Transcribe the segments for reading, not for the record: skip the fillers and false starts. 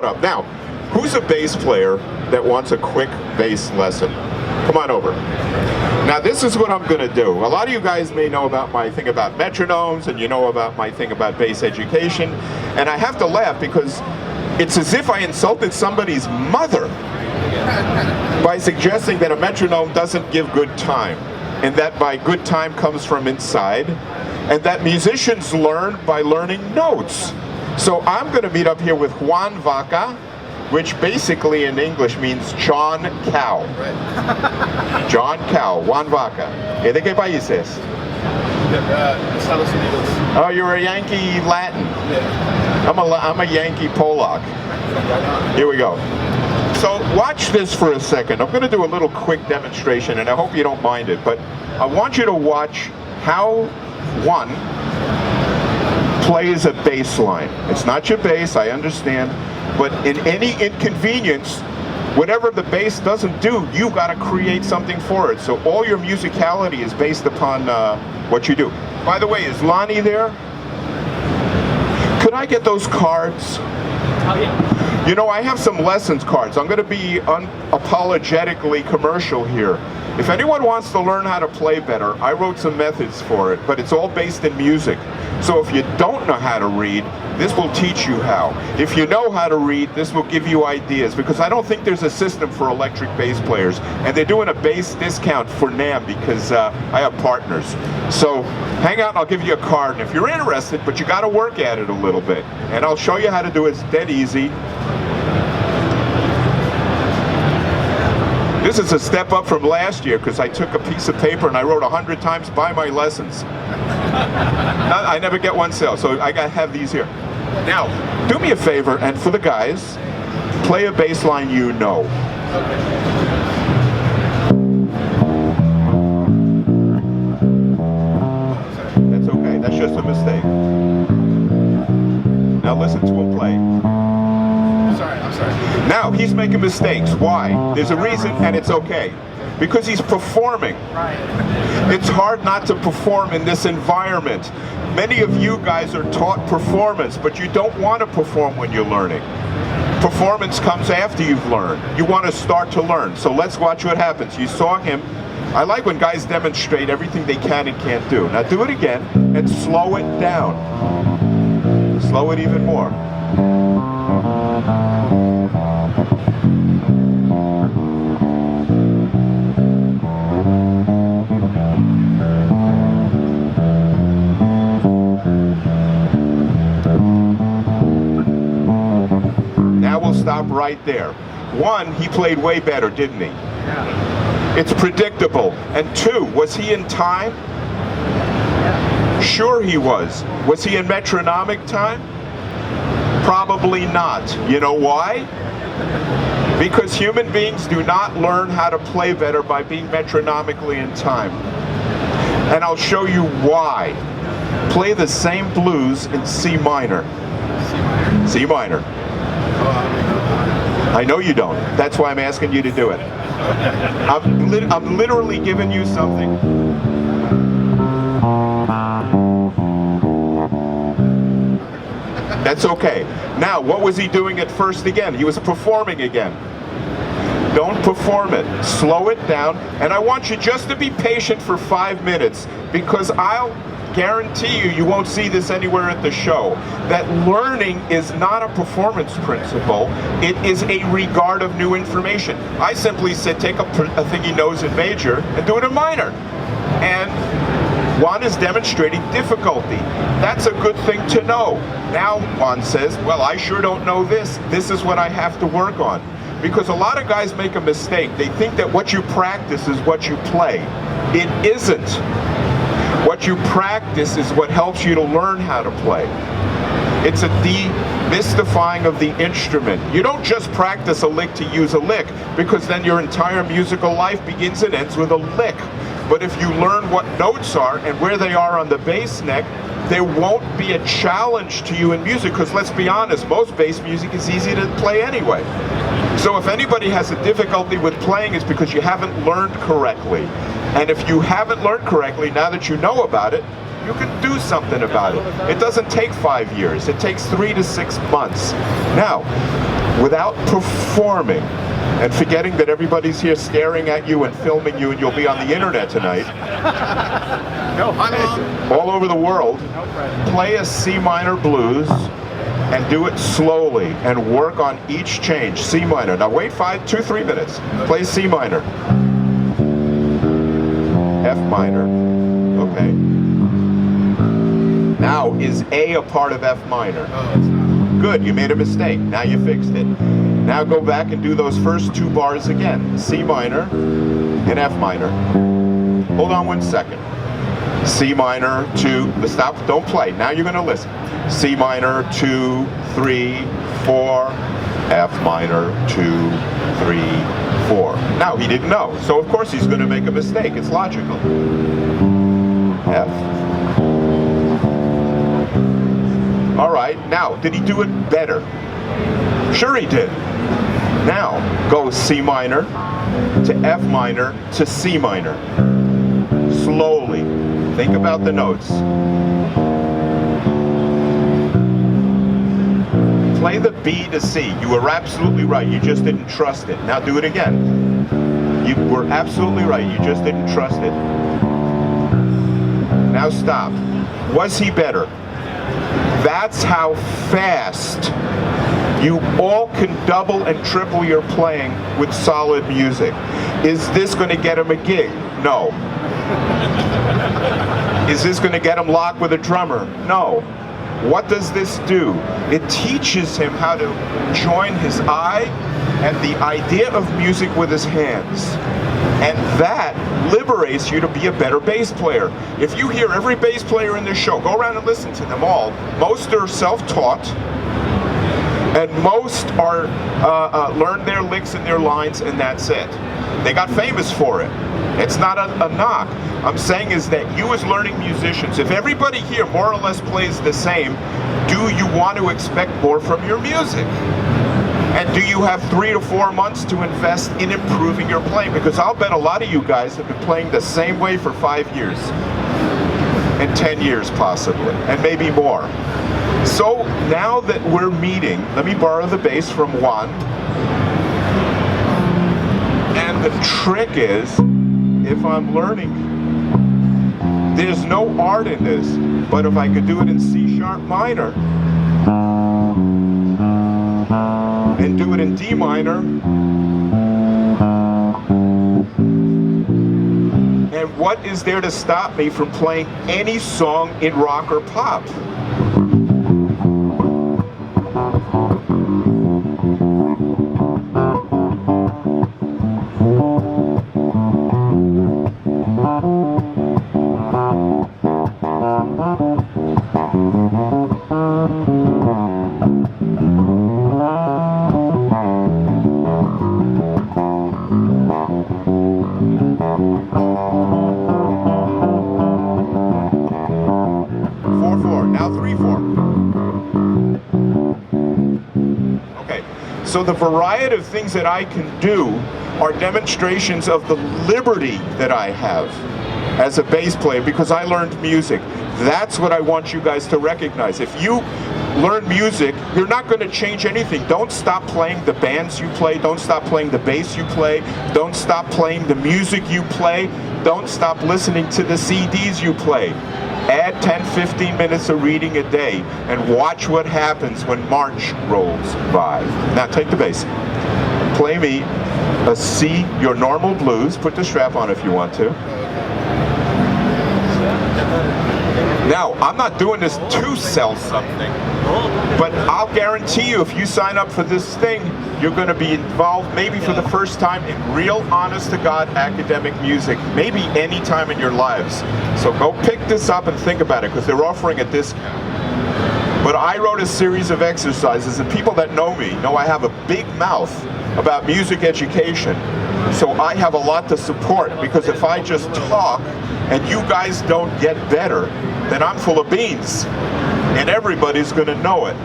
Up. Now, who's a bass player that wants a quick bass lesson? Come on over. Now, this is what I'm going to do. A lot of you guys may know about my thing about metronomes, and you know about my thing about bass education. And I have to laugh because it's as if I insulted somebody's mother by suggesting that a metronome doesn't give good time, and that by good time comes from inside, and that musicians learn by learning notes. So I'm going to meet up here with Juan Vaca, which basically in English means John Cow. Right. John Cow, Juan Vaca. ¿De qué país es? Estados Unidos. Oh, you're a Yankee Latin. Yeah. I'm a Yankee Polak. Here we go. So watch this for a second. I'm going to do a little quick demonstration, and I hope you don't mind it, but I want you to watch how Juan plays a bass line. It's not your bass, I understand, but in any inconvenience, whatever the bass doesn't do, you got to create something for it. So all your musicality is based upon what you do. By the way, is Lonnie there? Could I get those cards? Oh, yeah. You know, I have some lessons cards. I'm going to be unapologetically commercial here. If anyone wants to learn how to play better, I wrote some methods for it, but it's all based in music. So if you don't know how to read, this will teach you how. If you know how to read, this will give you ideas, because I don't think there's a system for electric bass players. And they're doing a bass discount for NAMM because I have partners. So hang out and I'll give you a card. And if you're interested, but you got to work at it a little bit. And I'll show you how to do it. It's dead easy. This is a step up from last year because I took a piece of paper and I wrote 100 times, buy my lessons. I never get one sale, so I gotta have these here. Now, do me a favor, and for the guys, play a bass line you know. That's okay, that's just a mistake. Now listen to him play. I'm sorry. Now, he's making mistakes. Why? There's a reason, and it's okay. Because he's performing. Right. It's hard not to perform in this environment. Many of you guys are taught performance, but you don't want to perform when you're learning. Performance comes after you've learned. You want to start to learn. So let's watch what happens. You saw him. I like when guys demonstrate everything they can and can't do. Now do it again and slow it down. Slow it even more. Now we'll stop right there. One, he played way better, didn't he? Yeah. It's predictable. And two, was he in time? Yeah. Sure he was. Was he in metronomic time? Probably not. You know why? Because human beings do not learn how to play better by being metronomically in time. And I'll show you why. Play the same blues in C minor. C minor. I know you don't. That's why I'm asking you to do it. I'm literally giving you something. That's okay. Now, what was he doing at first again? He was performing again. Don't perform it. Slow it down. And I want you just to be patient for 5 minutes, because I'll guarantee you won't see this anywhere at the show, that learning is not a performance principle. It is a regard of new information. I simply said take a thing he knows in major and do it in minor. And Juan is demonstrating difficulty. That's a good thing to know. Now Juan says, well, I sure don't know this. This is what I have to work on. Because a lot of guys make a mistake. They think that what you practice is what you play. It isn't. What you practice is what helps you to learn how to play. It's a demystifying of the instrument. You don't just practice a lick to use a lick, because then your entire musical life begins and ends with a lick. But if you learn what notes are and where they are on the bass neck, there won't be a challenge to you in music, because let's be honest, most bass music is easy to play anyway. So if anybody has a difficulty with playing, it's because you haven't learned correctly. And if you haven't learned correctly, now that you know about it, You can do something about it. It doesn't take 5 years. It takes 3 to 6 months. Now, without performing and forgetting that everybody's here staring at you and filming you and you'll be on the internet tonight, No, hi, Mom. all over the world, play a C minor blues and do it slowly and work on each change. C minor. Now wait 2, 3 minutes. Play C minor. F minor. Okay. Now, is A a part of F minor? Oh, it's not. Good, you made a mistake. Now you fixed it. Now go back and do those first 2 bars again. C minor and F minor. Hold on 1 second. C minor, 2, stop, don't play. Now you're gonna listen. C minor, 2, 3, 4, F minor, 2, 3, 4. Now he didn't know, so of course he's gonna make a mistake. It's logical. F. All right, now, did he do it better? Sure he did. Now, go C minor to F minor to C minor. Slowly. Think about the notes. Play the B to C. You were absolutely right. You just didn't trust it. Now do it again. You were absolutely right. You just didn't trust it. Now stop. Was he better? That's how fast you all can double and triple your playing with solid music. Is this going to get him a gig? No. Is this going to get him locked with a drummer? No. What does this do? It teaches him how to join his eye and the idea of music with his hands. And that liberates you to be a better bass player. If you hear every bass player in this show, go around and listen to them all. Most are self-taught, and most are learn their licks and their lines, and that's it. They got famous for it. It's not a knock. I'm saying is that you as learning musicians, if everybody here more or less plays the same, do you want to expect more from your music? And do you have 3 to 4 months to invest in improving your playing? Because I'll bet a lot of you guys have been playing the same way for 5 years. And 10 years possibly, and maybe more. So now that we're meeting, let me borrow the bass from Juan. And the trick is, if I'm learning, there's no art in this, but if I could do it in C sharp minor, and do it in D minor, and what is there to stop me from playing any song in rock or pop? So the variety of things that I can do are demonstrations of the liberty that I have as a bass player because I learned music. That's what I want you guys to recognize. If you learn music, you're not going to change anything. Don't stop playing the bands you play. Don't stop playing the bass you play. Don't stop playing the music you play. Don't stop listening to the CDs you play. Add 10, 15 minutes of reading a day and watch what happens when March rolls by. Now take the bass. Play me a C, your normal blues. Put the strap on if you want to. Now, I'm not doing this to sell something, but I'll guarantee you if you sign up for this thing, you're going to be involved maybe for the first time in real honest-to-God academic music, maybe any time in your lives. So go pick this up and think about it because they're offering a discount. But I wrote a series of exercises, and people that know me know I have a big mouth about music education. So I have a lot to support because if I just talk and you guys don't get better, then I'm full of beans and everybody's going to know it.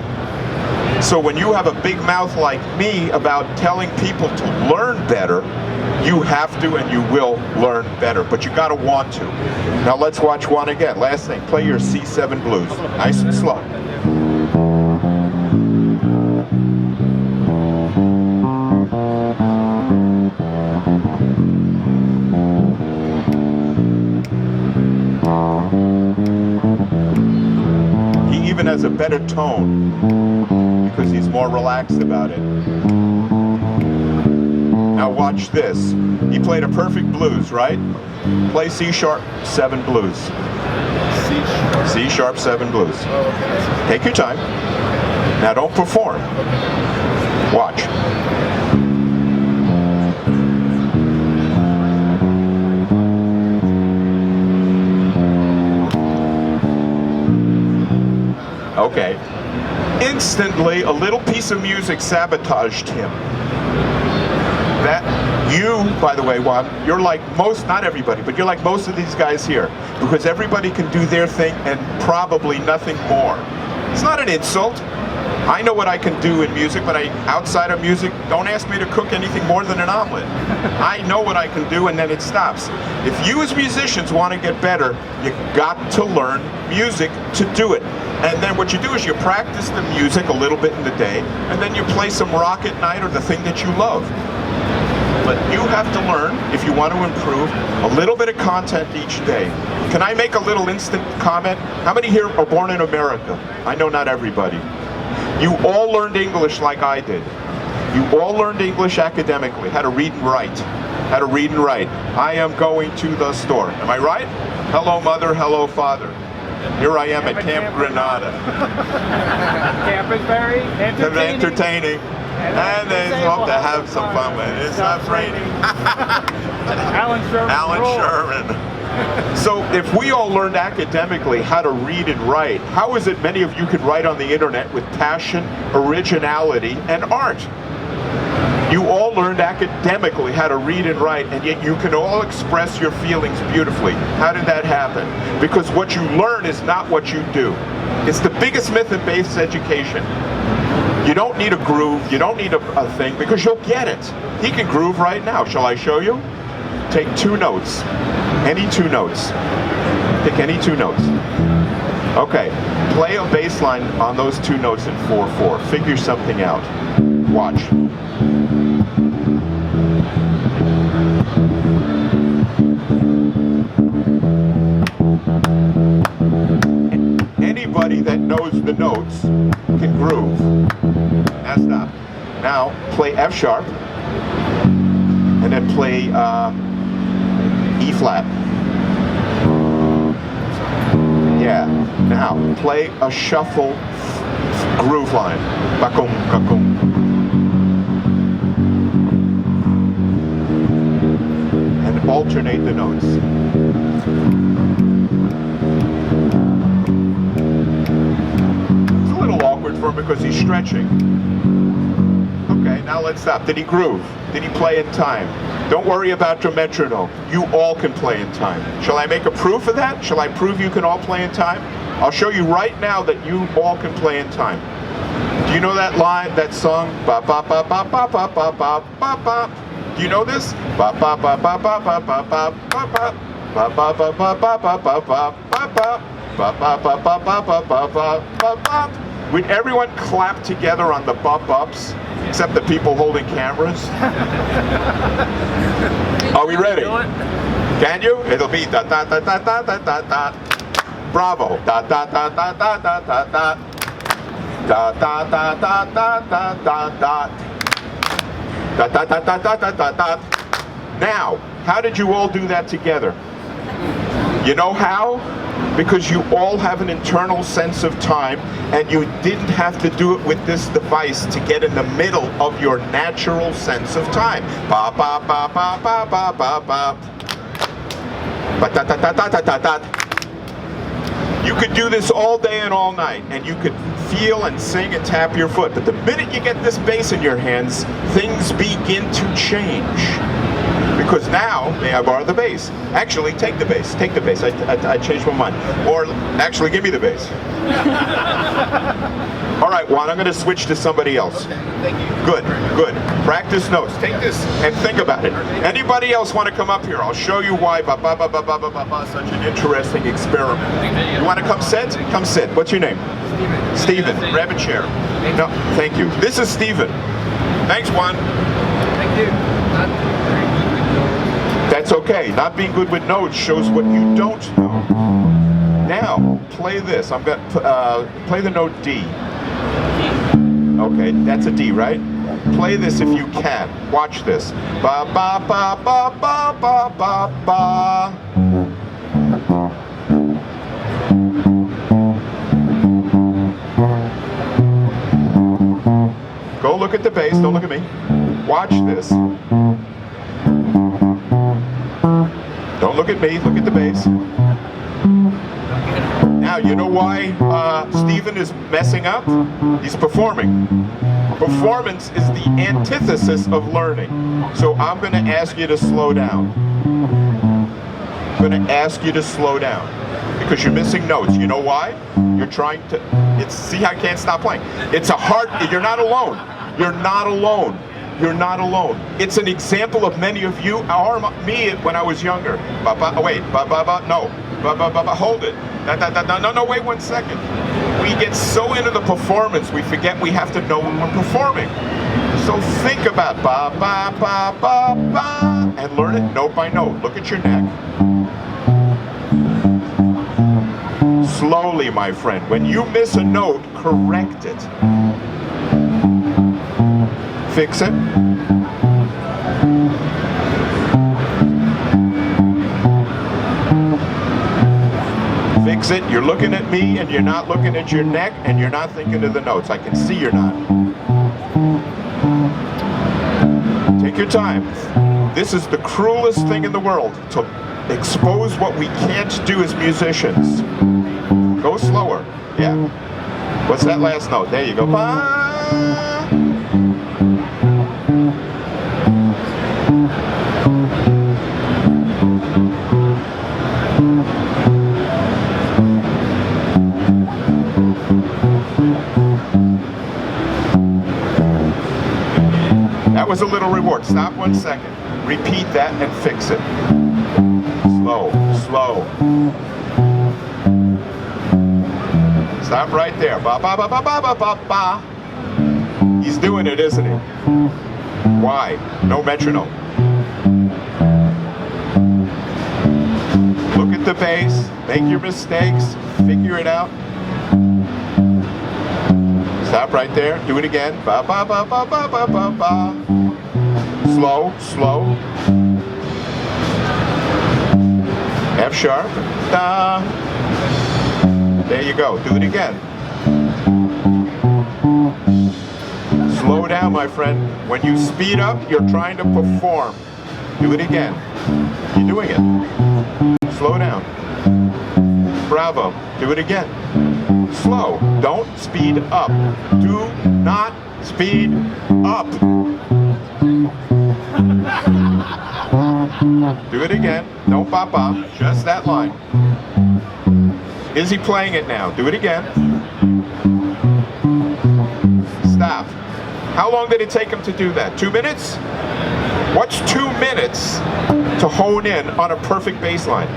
So when you have a big mouth like me about telling people to learn better, You have to and you will learn better, but you gotta want to. Now let's watch one again. Last thing, play your C7 blues. Nice and slow. He even has a better tone because he's more relaxed about it. Now watch this. He played a perfect blues, right? Play C#7 blues. C#7 blues. Take your time. Now don't perform. Watch. Okay. Instantly, a little piece of music sabotaged him. That you, by the way, Juan, you're like most, not everybody, but you're like most of these guys here, because everybody can do their thing and probably nothing more. It's not an insult. I know what I can do in music, but outside of music, don't ask me to cook anything more than an omelet. I know what I can do, and then it stops. If you as musicians want to get better, you got to learn music to do it. And then what you do is you practice the music a little bit in the day, and then you play some rock at night or the thing that you love. But you have to learn, if you want to improve, a little bit of content each day. Can I make a little instant comment? How many here are born in America? I know not everybody. You all learned English like I did. You all learned English academically, how to read and write. How to read and write. I am going to the store. Am I right? Hello, mother. Hello, father. Here I am at Camp Granada. Camp is very Entertaining. And they hope to have some fun with it. It's not raining. Alan Sherman. So if we all learned academically how to read and write, how is it many of you could write on the internet with passion, originality, and art? You all learned academically how to read and write, and yet you can all express your feelings beautifully. How did that happen? Because what you learn is not what you do. It's the biggest myth in basic education. You don't need a groove, you don't need a thing, because you'll get it. He can groove right now. Shall I show you? Take 2 notes. Any 2 notes. Pick any 2 notes. Okay, play a bass line on those 2 notes in 4/4. Figure something out. Watch. Anybody that knows the notes can groove. Now stop. Now play F sharp, and then play E flat. Yeah. Now play a shuffle groove line. Bakum, bakum. And alternate the notes. It's a little awkward for him because he's stretching. Okay, now let's stop. Did he groove? Did he play in time? Don't worry about your metronome. You all can play in time. Shall I make a proof of that? Shall I prove you can all play in time? I'll show you right now that you all can play in time. Do you know that line, that song? Ba ba ba ba ba ba ba ba ba ba. Do you know this? Ba ba ba ba ba ba ba ba ba ba. Ba ba ba ba ba ba ba ba ba ba. Ba ba ba ba ba ba ba ba ba ba. Would everyone clap together on the bop-ups, except the people holding cameras? Are we ready? Can you? It'll be da da da da da da da da. Bravo. Da da da da da da da da. Da da da da da da da da. Da da da da da da da da. Now, how did you all do that together? You know how? Because you all have an internal sense of time, and you didn't have to do it with this device to get in the middle of your natural sense of time. Ba ba ba ba ba ba ba ba. Ba da da da da da da da. You could do this all day and all night, and you could feel and sing and tap your foot. But the minute you get this bass in your hands, things begin to change. Because now, may I borrow the bass? Actually, take the bass. Take the bass. I changed my mind. Or actually, give me the bass. All right. Juan, I'm going to switch to somebody else. Okay, thank you. Good, good. Practice notes. Take this and think about it. Anybody else want to come up here? I'll show you why such an interesting experiment. You want to come sit? Come sit. What's your name? Steven. Grab a chair. No, thank you. This is Steven. Thanks, Juan. Thank you. That's okay. Not being good with notes shows what you don't know. Now, play this. I'm going to play the note D. Okay, that's a D, right? Play this if you can. Watch this. Ba ba ba ba ba ba ba ba. Go look at the bass. Don't look at me. Watch this. Don't look at me. Look at the bass. Now, you know why Steven is messing up? He's performing. Performance is the antithesis of learning. So I'm going to ask you to slow down. I'm going to ask you to slow down because you're missing notes. You know why? You're trying to, see, I can't stop playing. It's a hard, you're not alone. You're not alone. You're not alone. It's an example of many of you, or me when I was younger. Wait, no. Hold it. No, wait 1 second. We get so into the performance, we forget we have to know when we're performing. So think about ba, ba, ba, ba, ba, and learn it note by note. Look at your neck. Slowly, my friend. When you miss a note, correct it. Fix it. Fix it. You're looking at me and you're not looking at your neck and you're not thinking of the notes. I can see you're not. Take your time. This is the cruelest thing in the world, to expose what we can't do as musicians. Go slower. Yeah. What's that last note? There you go. Ba. That was a little reward. Stop 1 second. Repeat that and fix it. Slow, slow. Stop right there. Ba ba ba ba ba ba ba ba. He's doing it, isn't he? Why? No metronome. Look at the bass. Make your mistakes. Figure it out. Stop right there. Do it again. Ba ba ba ba ba ba ba ba. Slow, slow. F sharp. Da. There you go. Do it again. Slow down, my friend. When you speed up, you're trying to perform. Do it again. You're doing it. Slow down. Bravo. Do it again. Slow. Don't speed up. Do not speed up. Do it again. Don't bop up. Just that line. Is he playing it now? Do it again. Stop. How long did it take him to do that? 2 minutes? What's 2 minutes to hone in on a perfect bass line?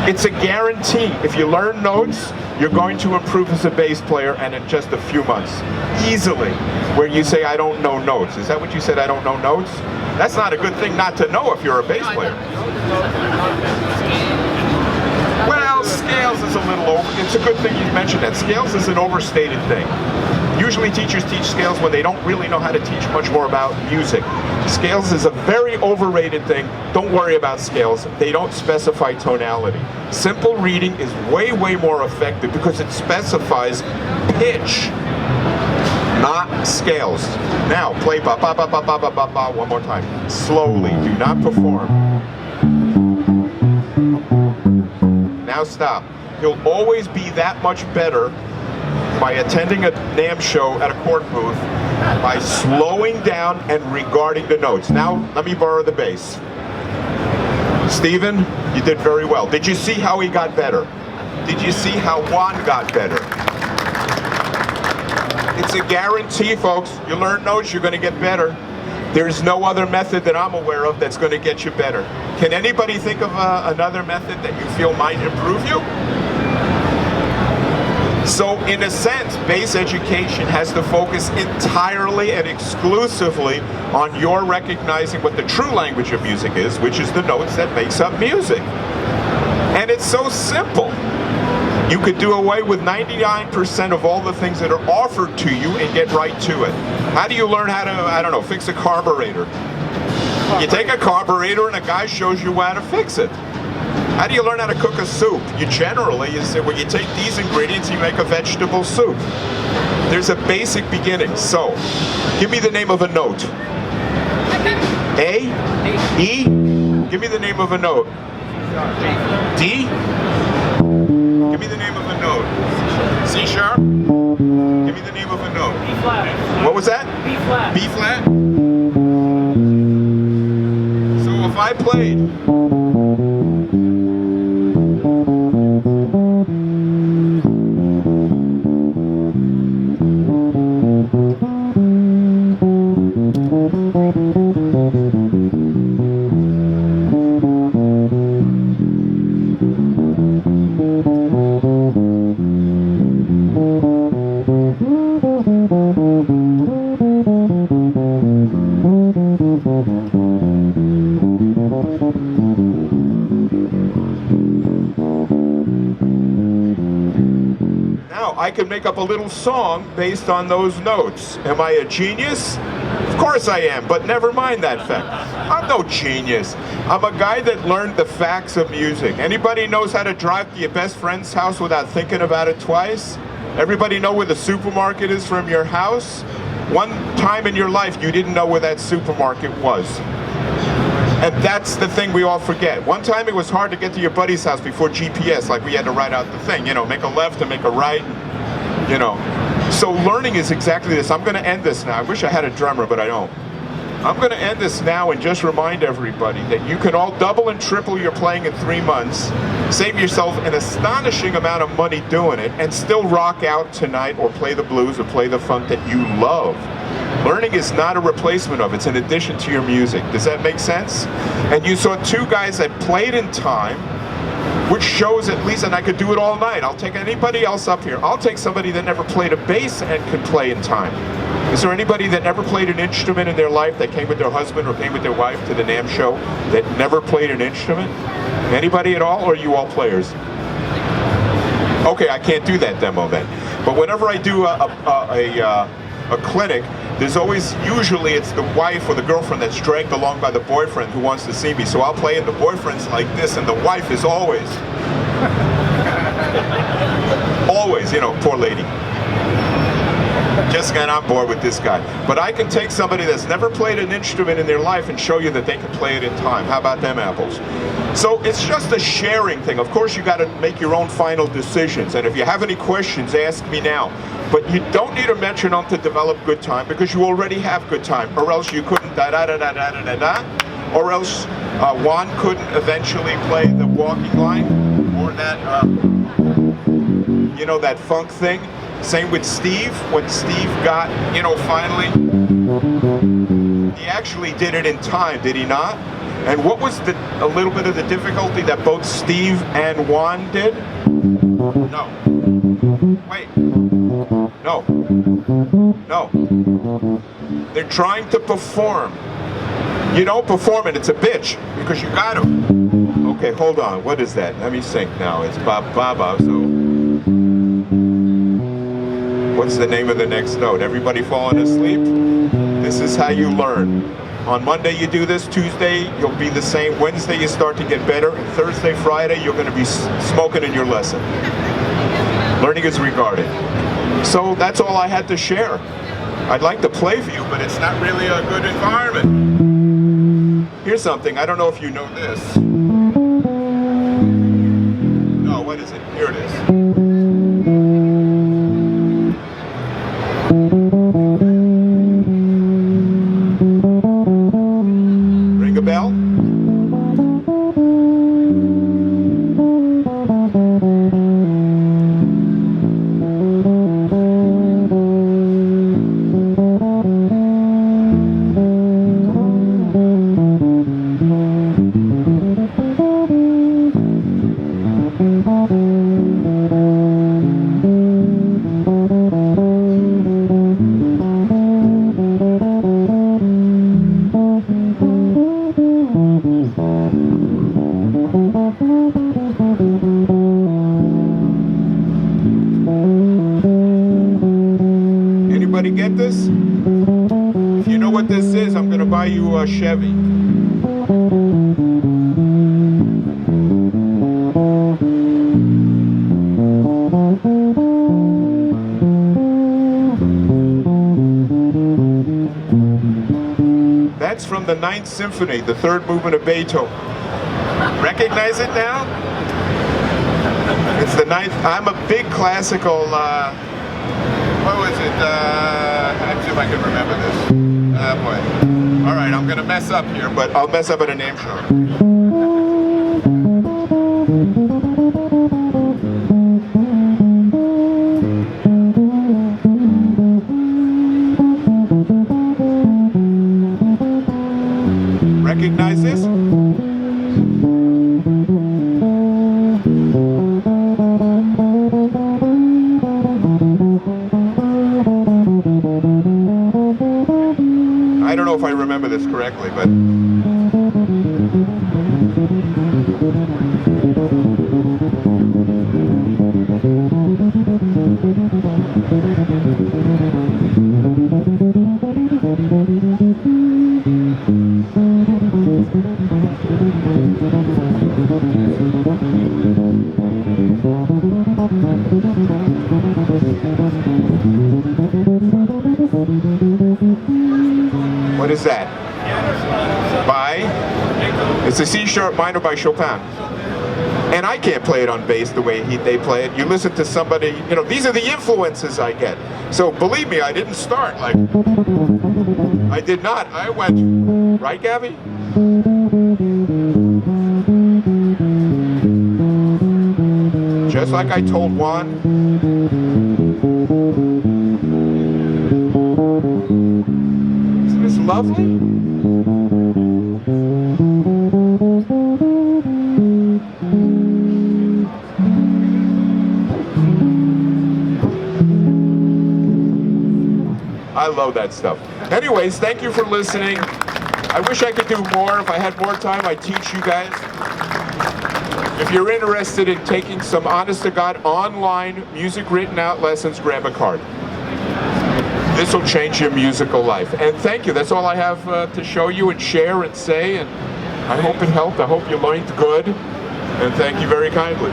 It's a guarantee. If you learn notes, you're going to improve as a bass player, and in just a few months. Easily. Where you say, I don't know notes. Is that what you said, I don't know notes? That's not a good thing not to know if you're a bass player. Well, scales is a little over. It's a good thing you mentioned that. Scales is an overstated thing. Usually teachers teach scales when they don't really know how to teach much more about music. Scales is a very overrated thing. Don't worry about scales. They don't specify tonality. Simple reading is way, way more effective because it specifies pitch, not scales. Now, play ba ba ba ba ba ba ba ba one more time. Slowly. Do not perform. Now stop. You'll always be that much better by attending a NAMM show at a chord booth, by slowing down and regarding the notes. Now, let me borrow the bass. Steven, you did very well. Did you see how he got better? Did you see how Juan got better? It's a guarantee, folks. You learn notes, you're going to get better. There's no other method that I'm aware of that's going to get you better. Can anybody think of another method that you feel might improve you? So in a sense, bass education has to focus entirely and exclusively on your recognizing what the true language of music is, which is the notes that makes up music. And it's so simple. You could do away with 99% of all the things that are offered to you and get right to it. How do you learn how to, I don't know, fix a carburetor? You take a carburetor and a guy shows you how to fix it. How do you learn how to cook a soup? You say, well, you take these ingredients, you make a vegetable soup. There's a basic beginning. So, give me the name of a note. A? E? Give me the name of a note. D? Give me the name of a note. C sharp? Give me the name of a note. B flat. What was that? B flat. B flat? So if I played... Now, I can make up a little song based on those notes. Am I a genius? Of course I am, but never mind that fact. I'm no genius. I'm a guy that learned the facts of music. Anybody knows how to drive to your best friend's house without thinking about it twice? Everybody know where the supermarket is from your house? One time in your life, you didn't know where that supermarket was. And that's the thing we all forget. One time it was hard to get to your buddy's house before GPS, like we had to write out the thing, make a left and make a right, So learning is exactly this. I'm gonna end this now. I wish I had a drummer, but I don't. I'm gonna end this now and just remind everybody that you can all double and triple your playing in 3 months, save yourself an astonishing amount of money doing it, and still rock out tonight or play the blues or play the funk that you love. Learning is not a replacement of, it's an addition to your music. Does that make sense? And you saw two guys that played in time, which shows at least, and I could do it all night. I'll take anybody else up here. I'll take somebody that never played a bass and can play in time. Is there anybody that never played an instrument in their life that came with their husband or came with their wife to the NAMM show that never played an instrument? Anybody at all, or are you all players? Okay, I can't do that demo then. But whenever I do a clinic, there's always, usually it's the wife or the girlfriend that's dragged along by the boyfriend who wants to see me. So I'll play and the boyfriend's like this and the wife is always, always, poor lady. Just got on board with this guy. But I can take somebody that's never played an instrument in their life and show you that they can play it in time. How about them apples? So it's just a sharing thing. Of course, you got to make your own final decisions. And if you have any questions, ask me now. But you don't need a metronome to develop good time because you already have good time. Or else you couldn't da-da-da-da-da-da-da. Or else Juan couldn't eventually play the walking line. Or that, that funk thing. Same with Steve. When Steve got, finally, he actually did it in time, did he not? And what was a little bit of the difficulty that both Steve and Juan did? No. Wait. No. No. They're trying to perform. You don't perform it, it's a bitch, because you got to. Okay, hold on. What is that? Let me think now. It's Baba, so... What's the name of the next note? Everybody falling asleep? This is how you learn. On Monday you do this, Tuesday you'll be the same, Wednesday you start to get better, and Thursday, Friday you're going to be smoking in your lesson. Learning is regarded. So that's all I had to share. I'd like to play for you, but it's not really a good environment. Here's something, I don't know if you know this. No, what is it? Here it is. Ring a bell? Anybody get this? If you know what this is, I'm gonna buy you a Chevy. That's from the Ninth Symphony, the third movement of Beethoven. Recognize it now? It's the ninth. I'm a big classical, what was it? Let's see if I can remember this. Boy. All right, I'm gonna mess up here, but I'll mess up at a name show. Recognize this? I don't know if I remember this correctly, but what is that? It's a C-sharp minor by Chopin. And I can't play it on bass the way they play it. You listen to somebody, you know, these are the influences I get. So believe me, I didn't start like, I did not. I went, right, Gabby? Just like I told Juan. Isn't this lovely? I love that stuff. Anyways, thank you for listening. I wish I could do more. If I had more time, I'd teach you guys. If you're interested in taking some honest-to-God online music written out lessons, grab a card. This will change your musical life. And thank you. That's all I have to show you and share and say. And I hope it helped. I hope you learned good. And thank you very kindly.